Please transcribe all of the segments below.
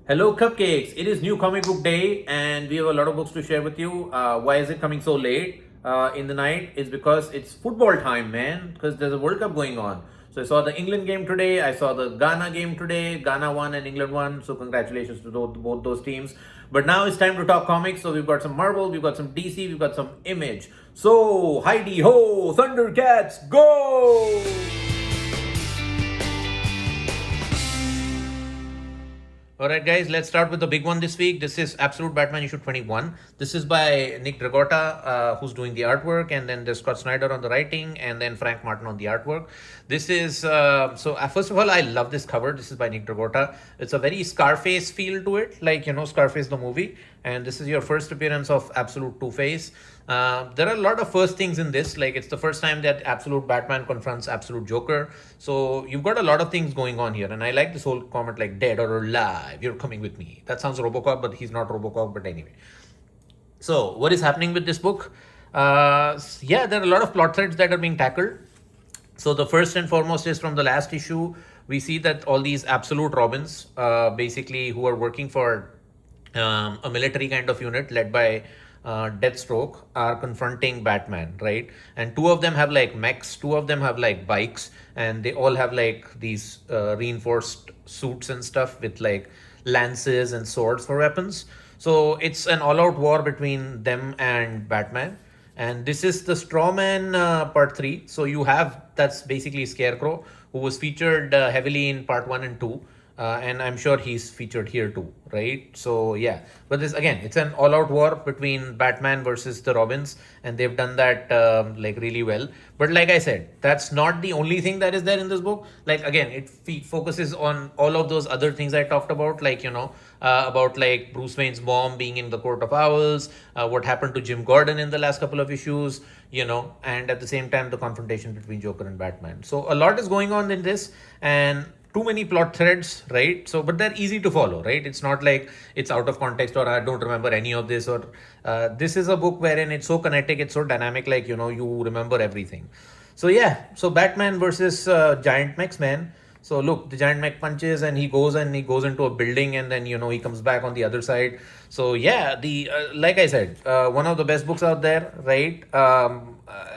Hello, Cupcakes. It is new comic book day, and we have a lot of books to share with you. Why is it coming so late in the night? It's because it's football time, man, because there's a World Cup going on. So I saw the England game today. I saw the Ghana game today. Ghana won and England won. So congratulations to both those teams. But now it's time to talk comics. So we've got some Marvel, we've got some DC, we've got some Image. So, Heidi ho, Thundercats, go! Alright guys, let's start with the big one this week. This is Absolute Batman issue 21. This is by Nick Dragotta, who's doing the artwork, and then there's Scott Snyder on the writing, and then Frank Martin on the artwork. This is, first of all, I love this cover. This is by Nick Dragotta. It's a very Scarface feel to it, like, Scarface the movie. And this is your first appearance of Absolute Two-Face. There are a lot of first things in this, like it's the first time that Absolute Batman confronts Absolute Joker. So you've got a lot of things going on here. And I like this whole comment like dead or alive, you're coming with me. That sounds Robocop, but he's not Robocop, but anyway. So what is happening with this book? There are a lot of plot threads that are being tackled. So the first and foremost is from the last issue. We see that all these Absolute Robins, basically who are working for a military kind of unit led by Deathstroke, are confronting Batman, right? And two of them have like mechs, two of them have like bikes, and they all have like these reinforced suits and stuff with like lances and swords for weapons. So it's an all-out war between them and Batman. And this is the Strawman part 3. So you have, that's basically Scarecrow, who was featured heavily in part 1 and 2. And I'm sure he's featured here too, right? So yeah, but this again, it's an all-out war between Batman versus the Robins, and they've done that like really well. But like I said, that's not the only thing that is there in this book. Like again, it focuses on all of those other things I talked about, like about like Bruce Wayne's mom being in the Court of Owls, what happened to Jim Gordon in the last couple of issues, and at the same time the confrontation between Joker and Batman. So a lot is going on in this, and too many plot threads, right? So, but they're easy to follow, right? It's not like it's out of context or I don't remember any of this, or this is a book wherein it's so kinetic, it's so dynamic, like, you remember everything. So yeah, so Batman versus giant mechs, man. So look, the giant mech punches and he goes into a building, and then, he comes back on the other side. So yeah, the like I said, one of the best books out there, right?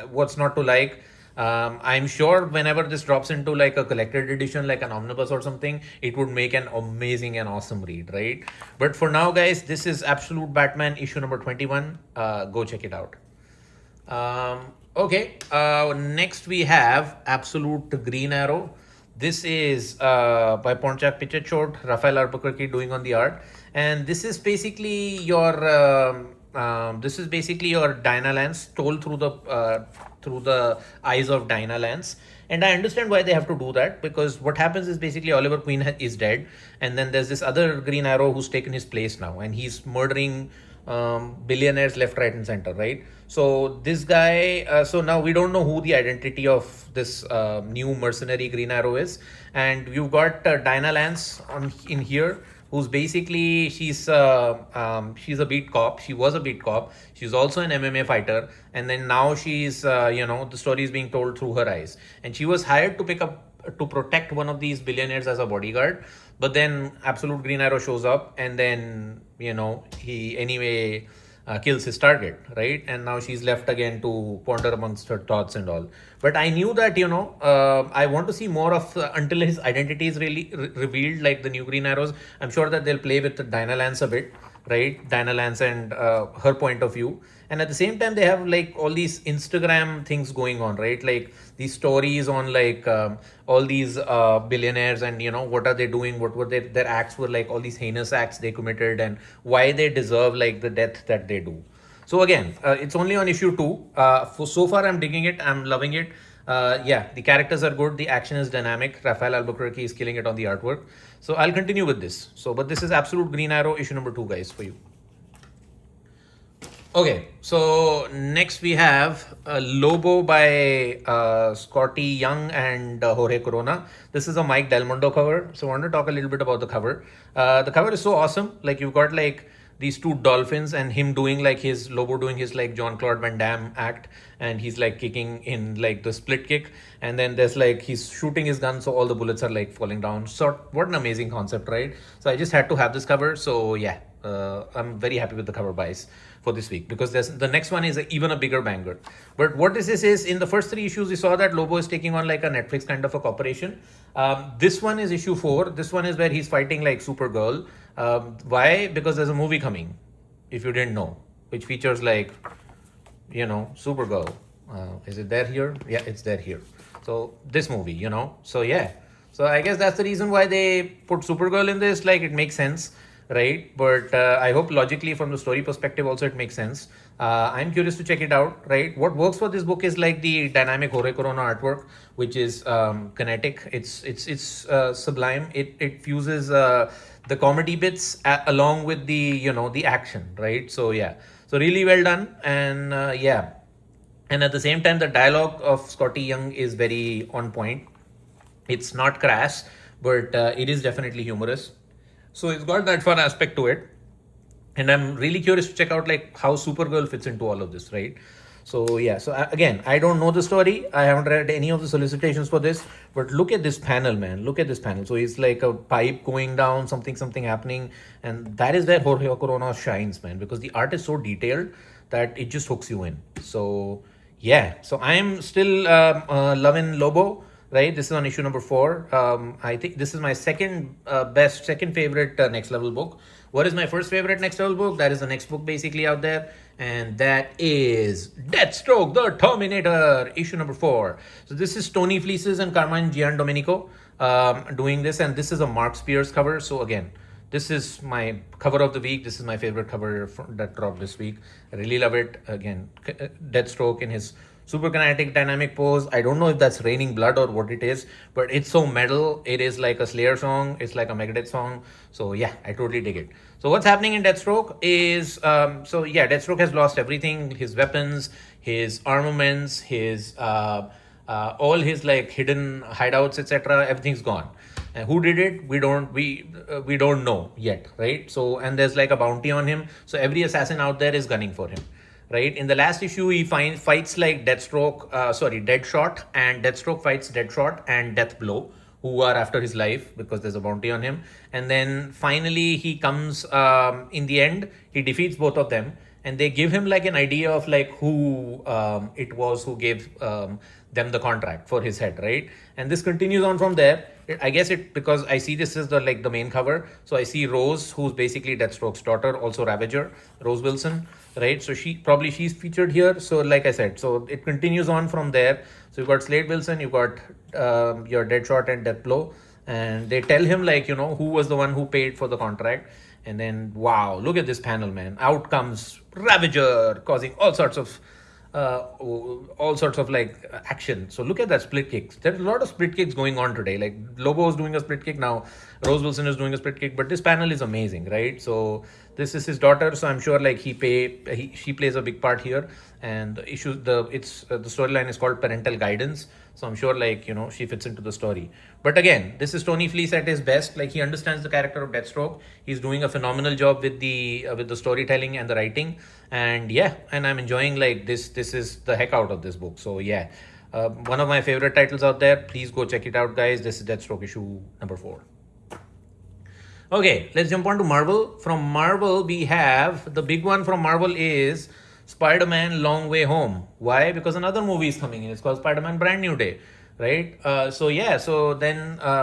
What's not to like? I'm sure whenever this drops into like a collected edition, like an omnibus or something, it would make an amazing and awesome read, right? But for now, guys, this is Absolute Batman issue number 21. Go check it out. Okay, next we have Absolute Green Arrow. This is by Ponchak Pichachot, Rafael Albuquerque doing on the art, and this is basically your Dinah Lance told through the eyes of Dinah Lance. And I understand why they have to do that, because what happens is basically Oliver Queen is dead, and then there's this other Green Arrow who's taken his place now, and he's murdering billionaires left, right, and center, right? So this guy, so now we don't know who the identity of this new mercenary Green Arrow is, and you've got Dinah Lance in here, who's basically, she's a beat cop. She was a beat cop. She's also an MMA fighter, and then now she's the story is being told through her eyes, and she was hired to protect one of these billionaires as a bodyguard. But then Absolute Green Arrow shows up, and then he anyway kills his target, right? And now she's left again to ponder amongst her thoughts and all. But I knew that, I want to see more of until his identity is really revealed, like the new Green Arrows. I'm sure that they'll play with Dinah Lance a bit, right? Dinah Lance and her point of view. And at the same time, they have like all these Instagram things going on, right? Like these stories on like all these billionaires, and what are they doing? What were their acts were like, all these heinous acts they committed, and why they deserve like the death that they do. So again, it's only on issue 2. So far, I'm digging it. I'm loving it. The characters are good. The action is dynamic. Rafael Albuquerque is killing it on the artwork. So I'll continue with this. But this is Absolute Green Arrow issue number 2, guys, for you. Okay, so next we have Lobo by Scotty Young and Jorge Corona. This is a Mike Del Mundo cover. So I want to talk a little bit about the cover. The cover is so awesome. Like you've got like these two dolphins and him doing like his Lobo doing his like Jean-Claude Van Damme act, and he's like kicking in like the split kick, and then there's like he's shooting his gun, so all the bullets are like falling down. So what an amazing concept, right? So I just had to have this cover. So yeah, I'm very happy with the cover buys for this week, because there's the next one is even a bigger banger. But what this is in the first 3 issues, we saw that Lobo is taking on like a Netflix kind of a corporation. This one is issue 4. This one is where he's fighting like Supergirl. Why? Because there's a movie coming, if you didn't know, which features like, Supergirl. Is it there here? Yeah, it's there here. So this movie, so yeah. So I guess that's the reason why they put Supergirl in this. Like, it makes sense, right? But I hope logically from the story perspective also it makes sense. I'm curious to check it out, right? What works for this book is like the dynamic Hore Corona artwork, which is kinetic. It's sublime. It fuses the comedy bits along with the the action, right? So yeah, so really well done. And yeah, and at the same time the dialogue of Scotty Young is very on point. It's not crass, but it is definitely humorous. So it's got that fun aspect to it. And I'm really curious to check out like how Supergirl fits into all of this, right? So yeah, so again, I don't know the story. I haven't read any of the solicitations for this, but look at this panel, man. Look at this panel. So it's like a pipe going down, something happening. And that is where Jorge Corona shines, man, because the art is so detailed that it just hooks you in. So yeah, so I'm still loving Lobo. Right, this is on issue number 4. I think this is my second favorite next level book. What is my first favorite next level book? That is the next book basically out there, and that is Deathstroke, the Terminator, issue number 4. So this is Tony Fleeces and Carmine Giandomenico doing this, and this is a Mark Spears cover. So again, this is my cover of the week. This is my favorite cover that dropped this week. I really love it. Again, Deathstroke in his super kinetic dynamic pose. I don't know if that's raining blood or what it is, but it's so metal. It is like a Slayer song. It's like a Megadeth song. So yeah, I totally dig it. So what's happening in Deathstroke is, Deathstroke has lost everything. His weapons, his armaments, his all his like hidden hideouts, etc. Everything's gone. And who did it? We don't know yet, right? So, and there's like a bounty on him. So every assassin out there is gunning for him. Right, in the last issue, he fights like Deadshot, and Deathstroke fights Deadshot and Deathblow, who are after his life because there's a bounty on him. And then finally, he comes. In the end, he defeats both of them, and they give him like an idea of like who it was who gave them the contract for his head, right? And this continues on from there. I guess because I see this as the main cover. So I see Rose, who's basically Deathstroke's daughter, also Ravager, Rose Wilson, right? So she's featured here. So like I said, so it continues on from there. So you've got Slade Wilson, you've got your Deadshot and Deathblow, and they tell him like, who was the one who paid for the contract. And then, wow, look at this panel, man. Out comes Ravager, causing all sorts of like action. So look at that split kicks. There's a lot of split kicks going on today. Like Lobo is doing a split kick now, Rose Wilson is doing a split kick, but this panel is amazing, right? So this is his daughter, so I'm sure like she plays a big part here. And the storyline is called Parental Guidance. So I'm sure like she fits into the story. But again, this is Tony Fleece at his best. Like, he understands the character of Deathstroke. He's doing a phenomenal job with the storytelling and the writing. And yeah, and I'm enjoying like this. This is the heck out of this book. So yeah, one of my favorite titles out there. Please go check it out, guys. This is Deathstroke issue number 4. Okay, let's jump on to Marvel. From Marvel, we have the big one from Marvel is Spider-Man Long Way Home. Why? Because another movie is coming in. It's called Spider-Man Brand New Day, right?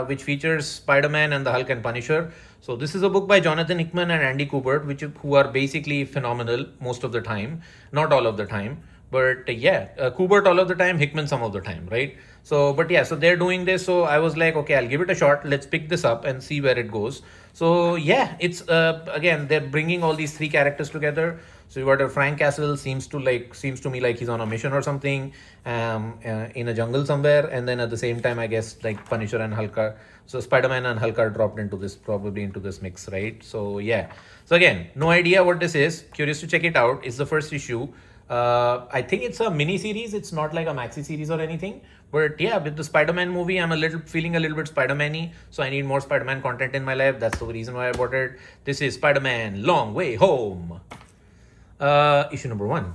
Which features Spider-Man and the Hulk and Punisher. So this is a book by Jonathan Hickman and Andy Kubert, who are basically phenomenal most of the time, not all of the time. But Kubert all of the time, Hickman some of the time, right? So they're doing this. So I was like, okay, I'll give it a shot. Let's pick this up and see where it goes. So yeah, it's again, they're bringing all these 3 characters together. So you got a Frank Castle, seems to me like he's on a mission or something, in a jungle somewhere. And then at the same time, I guess like Punisher and Hulk so Spider-Man and Hulk are dropped probably into this mix, right? So yeah. So again, no idea what this is. Curious to check it out. It's the first issue. I think it's a mini series. It's not like a maxi series or anything, But yeah, with the Spider-Man movie, I'm feeling a little bit Spider-Man-y, so I need more Spider-Man content in my life. That's the reason why I bought it. This is Spider-Man Long Way Home, issue number 1.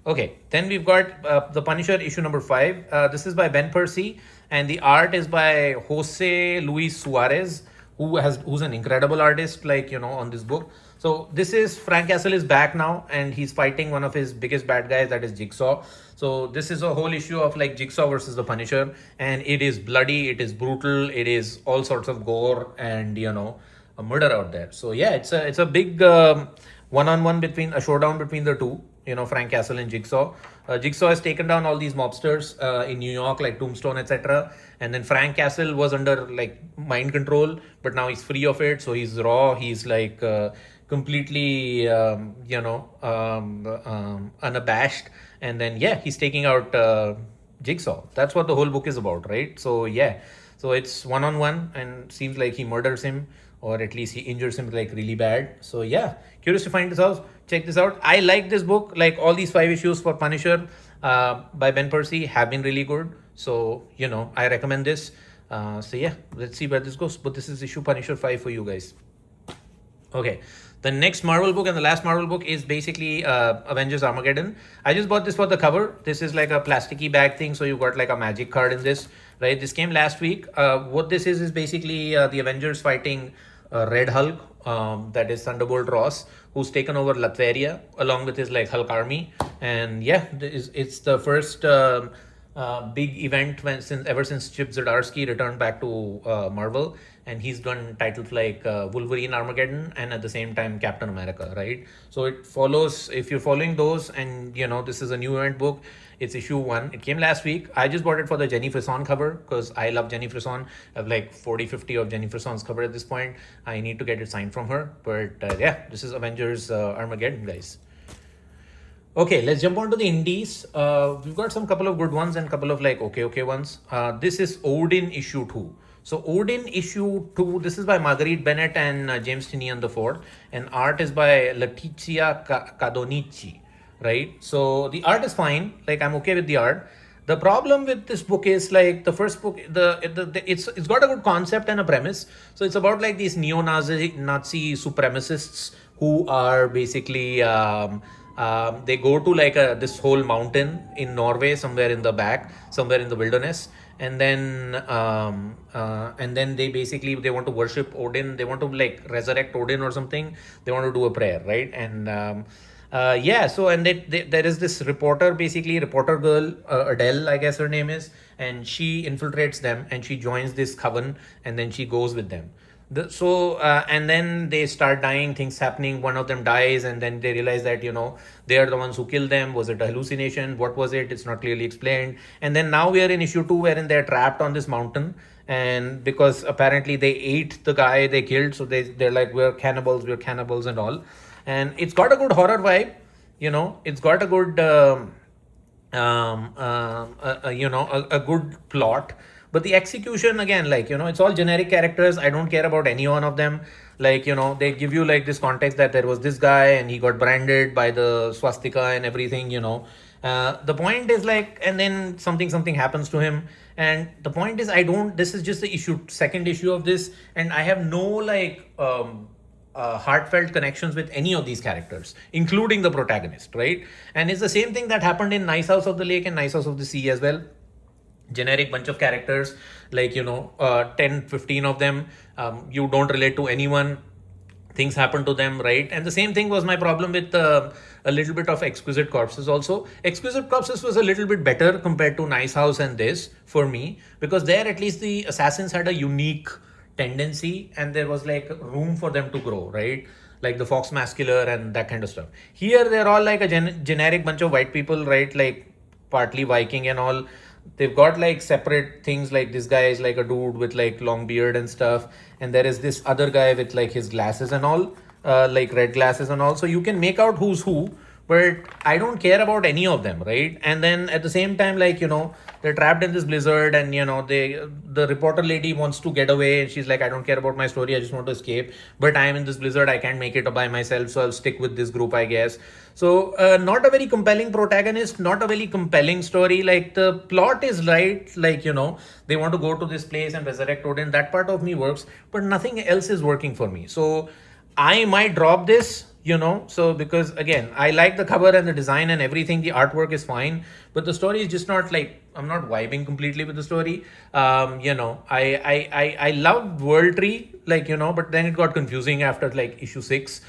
Okay, then we've got The Punisher, issue number 5. This is by Ben Percy, and the art is by Jose Luis Suarez, who's an incredible artist, like, on this book. So this is Frank Castle is back now, and he's fighting one of his biggest bad guys, that is Jigsaw. So this is a whole issue of like Jigsaw versus the Punisher, and it is bloody, it is brutal, it is all sorts of gore, and a murder out there. So yeah, it's a big one-on-one between a showdown between the two. Frank Castle and Jigsaw. Jigsaw has taken down all these mobsters in New York, like Tombstone, etc. And then Frank Castle was under like mind control, but now he's free of it. So he's raw. He's like completely, unabashed. And then yeah, he's taking out Jigsaw. That's what the whole book is about, right? So yeah, so it's one-on-one, and seems like he murders him, or at least he injures him like really bad. So yeah, curious to find this out. Check this out. I like this book. Like all these 5 issues for Punisher by Ben Percy have been really good. So I recommend this. So yeah, let's see where this goes. But this is issue Punisher 5 for you guys. Okay, the next Marvel book and the last Marvel book is basically Avengers Armageddon. I just bought this for the cover. This is like a plasticky bag thing, so you got like a magic card in this, right? This came last week. What this is basically the Avengers fighting Red Hulk, that is Thunderbolt Ross, who's taken over Latveria along with his like Hulk army. And yeah, it's the first big event ever since Chip Zdarsky returned back to Marvel, and he's done titles like Wolverine Armageddon and at the same time Captain America, right? So it follows, if you're following those, and this is a new event book. It's issue 1. It came last week. I just bought it for the Jenny Frison cover because I love Jenny Frison. I have like 40-50 of Jenny Frison's cover at this point. I need to get it signed from her. But yeah, this is Avengers Armageddon, guys. Okay, let's jump on to the indies. We've got some couple of good ones and couple of like okay ones. This is Odin issue 2. So Odin issue 2, this is by Marguerite Bennett and James Tynion IV, and art is by Letizia Cadonici, right? So the art is fine. Like I'm okay with the art. The problem with this book is like the first book, it's got a good concept and a premise. So it's about like these Nazi supremacists who are basically they go to like this whole mountain in Norway, somewhere in the back, somewhere in the wilderness, and then they want to worship Odin. They want to like resurrect Odin or something. They want to do a prayer, right? And so and there is this reporter girl, Adele, I guess her name is, and she infiltrates them and she joins this coven, and then she goes with them. And then they start dying, things happening. One of them dies, and then they realize that they are the ones who killed them. Was it a hallucination? What was it? It's not clearly explained. And then now we are in issue 2, wherein they're trapped on this mountain, and because apparently they ate the guy they killed, so they're like, we're cannibals and all. And it's got a good horror vibe, it's got a good a good plot. But the execution, again, like, it's all generic characters. I don't care about any one of them. Like, they give you like this context that there was this guy and he got branded by the swastika and everything, the point is like, and then something happens to him. And the point is, this is just the second issue of this. And I have no like, heartfelt connections with any of these characters, including the protagonist, right? And it's the same thing that happened in Nice House of the Lake and Nice House of the Sea as well. Generic bunch of characters, like 10-15 of them, you don't relate to anyone, things happen to them, right? And the same thing was my problem with a little bit of Exquisite Corpses also. Exquisite Corpses was a little bit better compared to Nice House and this, for me, because there at least the assassins had a unique tendency and there was like room for them to grow, right? Like the Fox Mascular and that kind of stuff. Here they're all like a generic bunch of white people, right? Like partly Viking and all. They've got like separate things, like this guy is like a dude with like long beard and stuff, and there is this other guy with like his glasses and all, like red glasses and all. So you can make out who's who, but I don't care about any of them, right? And then at the same time, like, they're trapped in this blizzard, and the reporter lady wants to get away, and she's like, I don't care about my story, I just want to escape, but I am in this blizzard, I can't make it by myself, so I'll stick with this group, I guess. So not a very compelling protagonist, not a very compelling story. Like, the plot is right, like, they want to go to this place and resurrect Odin, that part of me works, but nothing else is working for me. So I might drop this, so because again, I like the cover and the design and everything, the artwork is fine, but the story is just not like, I'm not vibing completely with the story. I loved World Tree, like, but then it got confusing after like issue 6.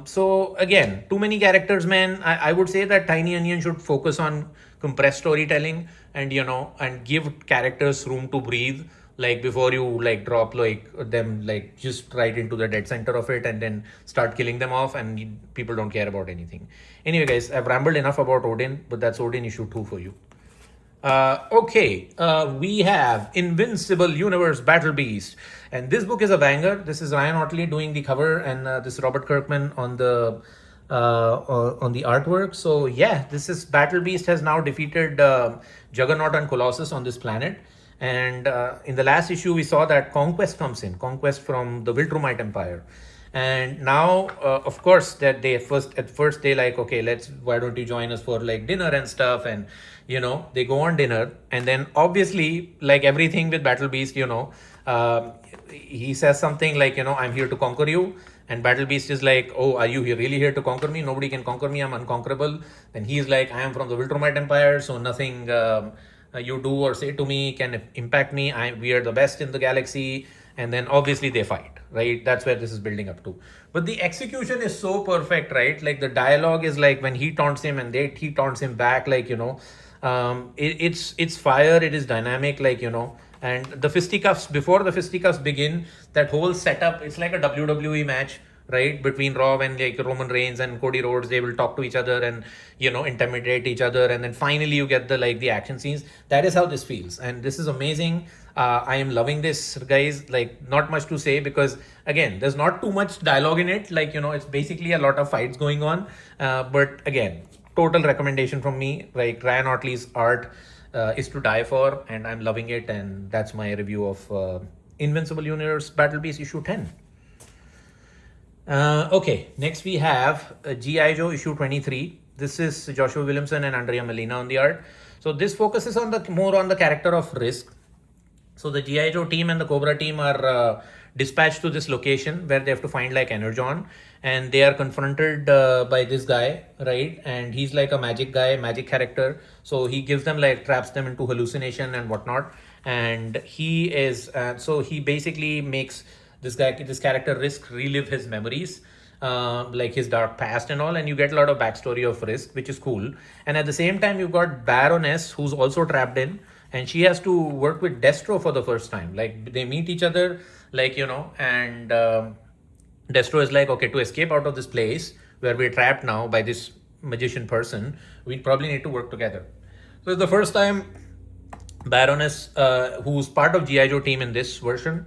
So again, too many characters, man. I would say that Tiny Onion should focus on compressed storytelling, and and give characters room to breathe, like before you like drop like them like just right into the dead center of it and then start killing them off, and people don't care about anything. Anyway, guys, I've rambled enough about Odin, but that's Odin issue 2 for you. We have Invincible Universe Battle Beast, and this book is a banger. This is Ryan Ottley doing the cover, and this is Robert Kirkman on the artwork. So yeah, this is Battle Beast has now defeated Juggernaut and Colossus on this planet. And in the last issue, we saw that Conquest comes in, Conquest from the Viltrumite Empire. And now, of course, that they at first they like, okay, why don't you join us for like dinner and stuff? And, they go on dinner. And then obviously, like everything with Battle Beast, he says something like, I'm here to conquer you. And Battle Beast is like, oh, are you really here to conquer me? Nobody can conquer me. I'm unconquerable. Then he's like, I am from the Viltrumite Empire, so nothing you do or say to me can impact me. We are the best in the galaxy. And then obviously they fight, right? That's where this is building up to. But the execution is so perfect, right? Like the dialogue is like when he taunts him and he taunts him back, like, it's fire. It is dynamic, like, and the fisticuffs, before the fisticuffs begin, that whole setup, it's like a WWE match, right? Between Raw and like Roman Reigns and Cody Rhodes, they will talk to each other and, intimidate each other. And then finally you get the action scenes. That is how this feels. And this is amazing. I am loving this, guys. Like, not much to say because again, there's not too much dialogue in it. Like, it's basically a lot of fights going on. But again, total recommendation from me. Like, Ryan Ottley's art is to die for, and I'm loving it. And that's my review of Invincible Universe Battle Beast issue 10. Okay, next we have G.I. Joe issue 23. This is Joshua Williamson and Andrea Molina on the art. So this focuses on more on the character of Risk. So the G.I. Joe team and the Cobra team are dispatched to this location where they have to find like Energon, and they are confronted by this guy, right? And he's like a magic guy, magic character. So he gives them like, traps them into hallucination and whatnot. And he is, so he basically makes this character Risk relive his memories, like his dark past and all, and you get a lot of backstory of Risk, which is cool. And at the same time, you've got Baroness, who's also trapped in, and she has to work with Destro for the first time. Like, they meet each other, like, and Destro is like, okay, to escape out of this place where we're trapped now by this magician person, we probably need to work together. So it's the first time Baroness, who's part of G.I. Joe team in this version,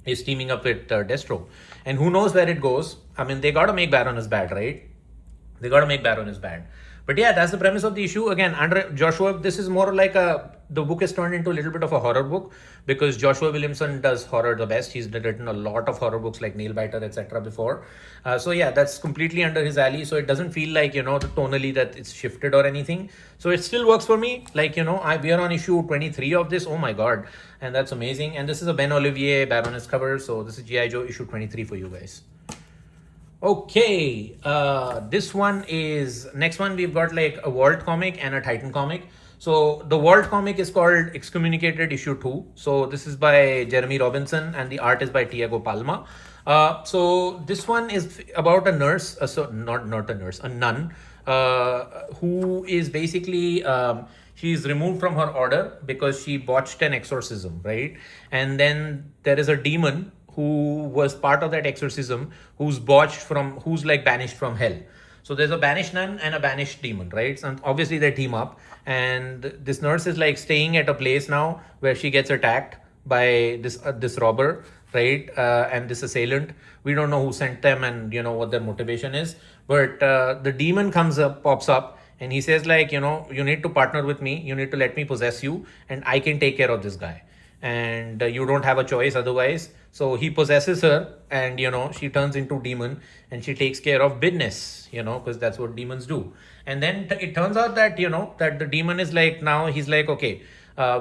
is teaming up with Destro. And who knows where it goes. I mean, they got to make Baroness bad, right? They got to make Baroness bad. But yeah, that's the premise of the issue. Again, Joshua, this is more like the book is turned into a little bit of a horror book because Joshua Williamson does horror the best. He's written a lot of horror books like Nailbiter, etc. before. So yeah, that's completely under his alley. So it doesn't feel like, tonally that it's shifted or anything. So it still works for me. Like, we are on issue 23 of this. Oh my God. And that's amazing. And this is a Ben Olivier Baroness cover. So this is G.I. Joe issue 23 for you guys. Okay, next one we've got like a Walt comic and a Titan comic. So the Walt comic is called Excommunicated issue 2. So this is by Jeremy Robinson and the art is by Tiago Palma. So this one is about a nurse, a nun, who is basically, she's removed from her order because she botched an exorcism, right? And then there is a demon who was part of that exorcism, who's like banished from hell. So there's a banished nun and a banished demon, right? And obviously they team up, and this nurse is like staying at a place now where she gets attacked by this robber right? And this assailant, we don't know who sent them and what their motivation is, but the demon pops up, and he says like, you need to partner with me, you need to let me possess you, and I can take care of this guy, and you don't have a choice otherwise. So he possesses her, and she turns into demon, and she takes care of business, because that's what demons do. And then it turns out that that the demon is like, now he's like, okay,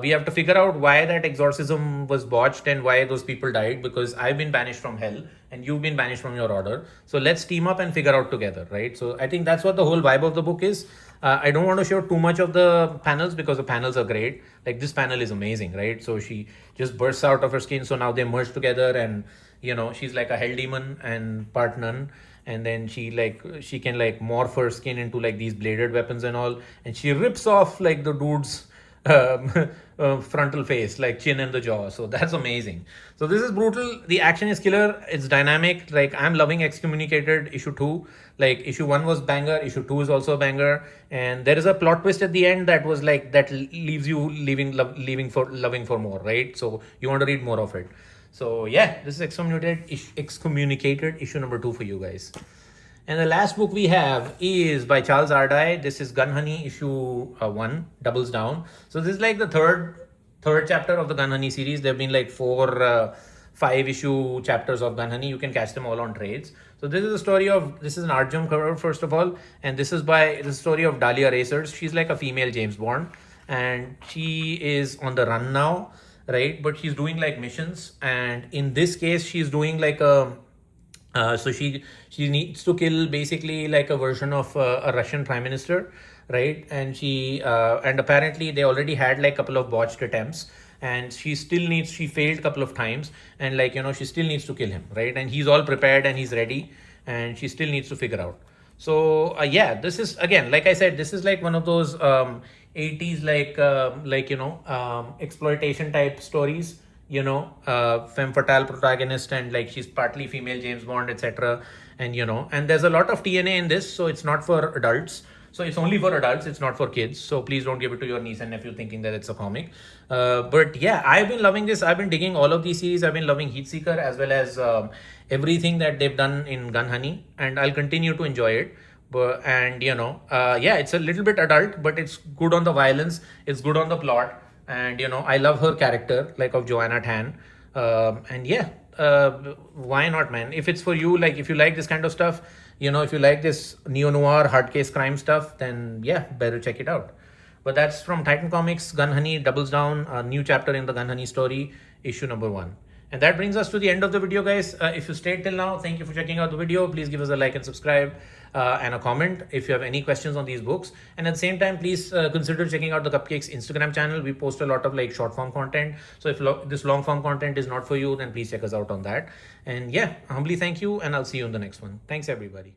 we have to figure out why that exorcism was botched and why those people died, because I've been banished from hell and you've been banished from your order. So let's team up and figure out together, right? So I think that's what the whole vibe of the book is. I don't want to show too much of the panels because the panels are great. Like this panel is amazing, right? So she just bursts out of her skin. So now they merge together, and she's like a hell demon and part nun. And then she can like morph her skin into like these bladed weapons and all, and she rips off like the dude's frontal face, like chin and the jaw. So that's amazing. So this is brutal. The action is killer. It's dynamic. Like I'm loving Excommunicated issue 2. Like issue 1 was banger, issue 2 is also a banger, and there is a plot twist at the end that was like, that leaves you leaving for loving for more, right? So you want to read more of it. So yeah, this is Excommunicated issue number 2 for you guys. And the last book we have is by Charles Ardai. This is Gun Honey issue 1, Doubles Down. So this is like the third chapter of the Gun Honey series. There have been like 5 issue chapters of Gun Honey. You can catch them all on trades. So this is a story of, this is an Arjun cover first of all, and this is the story of Dahlia Racers. She's like a female James Bond, and she is on the run now, right? But she's doing like missions, and in this case she's doing like a so she needs to kill basically like a version of a Russian prime minister, right? And and apparently they already had like a couple of botched attempts, and she failed a couple of times, and like she still needs to kill him, right? And he's all prepared and he's ready, and she still needs to figure out. So yeah, this is, again, like I said, this is like one of those 80s exploitation type stories, femme fatale protagonist, and like she's partly female James Bond, etc. And and there's a lot of TNA in this, so it's not for adults. So it's only for adults, it's not for kids. So please don't give it to your niece and nephew thinking that it's a comic. But yeah, I've been loving this. I've been digging all of these series. I've been loving Heatseeker as well as everything that they've done in Gun Honey, and I'll continue to enjoy it. And yeah, it's a little bit adult, but it's good on the violence, it's good on the plot. And I love her character, like of Joanna Tan. And yeah, why not, man? If it's for you, like if you like this kind of stuff, if you like this neo-noir hard case crime stuff, then yeah, better check it out. But that's from Titan Comics, Gun Honey Doubles Down, a new chapter in the Gun Honey story, issue number 1. And that brings us to the end of the video, guys. If you stayed till now, thank you for checking out the video. Please give us a like and subscribe and a comment if you have any questions on these books. And at the same time, please consider checking out the Cupcakes Instagram channel. We post a lot of like short form content. So if this long form content is not for you, then please check us out on that. And yeah, humbly thank you, and I'll see you in the next one. Thanks, everybody.